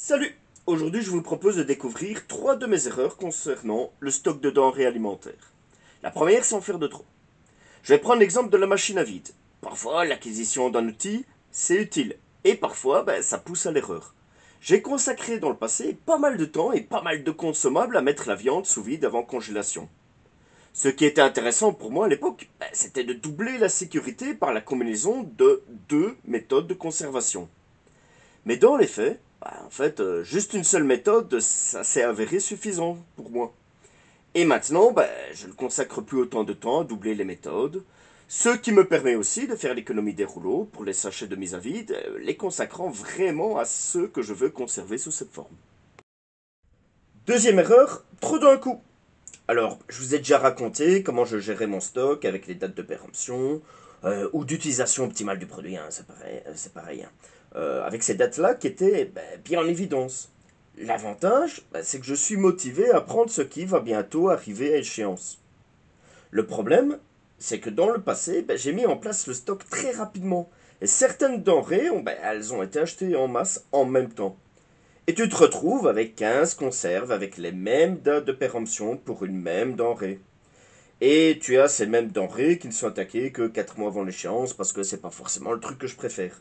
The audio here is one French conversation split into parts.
Salut! Aujourd'hui, je vous propose de découvrir 3 de mes erreurs concernant le stock de denrées alimentaires. La première, c'est en faire de trop. Je vais prendre l'exemple de la machine à vide. Parfois, l'acquisition d'un outil, c'est utile. Et parfois, ça pousse à l'erreur. J'ai consacré dans le passé pas mal de temps et pas mal de consommables à mettre la viande sous vide avant congélation. Ce qui était intéressant pour moi à l'époque, c'était de doubler la sécurité par la combinaison de deux méthodes de conservation. Mais dans les faits, juste une seule méthode, ça s'est avéré suffisant pour moi. Et maintenant, je ne consacre plus autant de temps à doubler les méthodes, ce qui me permet aussi de faire l'économie des rouleaux pour les sachets de mise à vide, les consacrant vraiment à ceux que je veux conserver sous cette forme. Deuxième erreur, trop d'un coup. Alors, je vous ai déjà raconté comment je gérais mon stock avec les dates de péremption ou d'utilisation optimale du produit, hein, c'est pareil. Hein. Avec ces dates-là qui étaient bien en évidence. L'avantage, c'est que je suis motivé à prendre ce qui va bientôt arriver à échéance. Le problème, c'est que dans le passé, j'ai mis en place le stock très rapidement. Et certaines denrées, elles ont été achetées en masse en même temps. Et tu te retrouves avec 15 conserves avec les mêmes dates de péremption pour une même denrée. Et tu as ces mêmes denrées qui ne sont attaquées que 4 mois avant l'échéance parce que c'est pas forcément le truc que je préfère.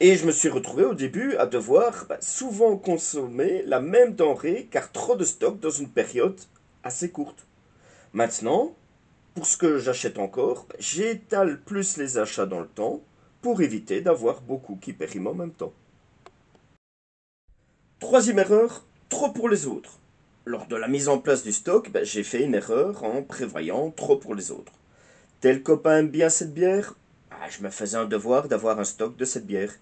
Et je me suis retrouvé au début à devoir souvent consommer la même denrée car trop de stock dans une période assez courte. Maintenant, pour ce que j'achète encore, j'étale plus les achats dans le temps pour éviter d'avoir beaucoup qui périment en même temps. Troisième erreur, trop pour les autres. Lors de la mise en place du stock, j'ai fait une erreur en prévoyant trop pour les autres. Tel copain aime bien cette bière, je me faisais un devoir d'avoir un stock de cette bière.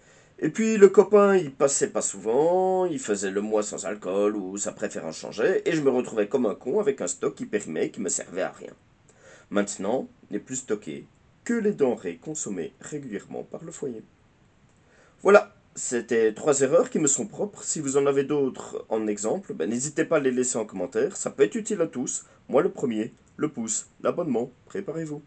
Et puis le copain, il passait pas souvent, il faisait le mois sans alcool ou sa préférence changeait, et je me retrouvais comme un con avec un stock qui périmait et qui me servait à rien. Maintenant, n'est plus stocké que les denrées consommées régulièrement par le foyer. Voilà, c'était 3 erreurs qui me sont propres. Si vous en avez d'autres en exemple, n'hésitez pas à les laisser en commentaire. Ça peut être utile à tous. Moi le premier, le pouce, l'abonnement, préparez-vous.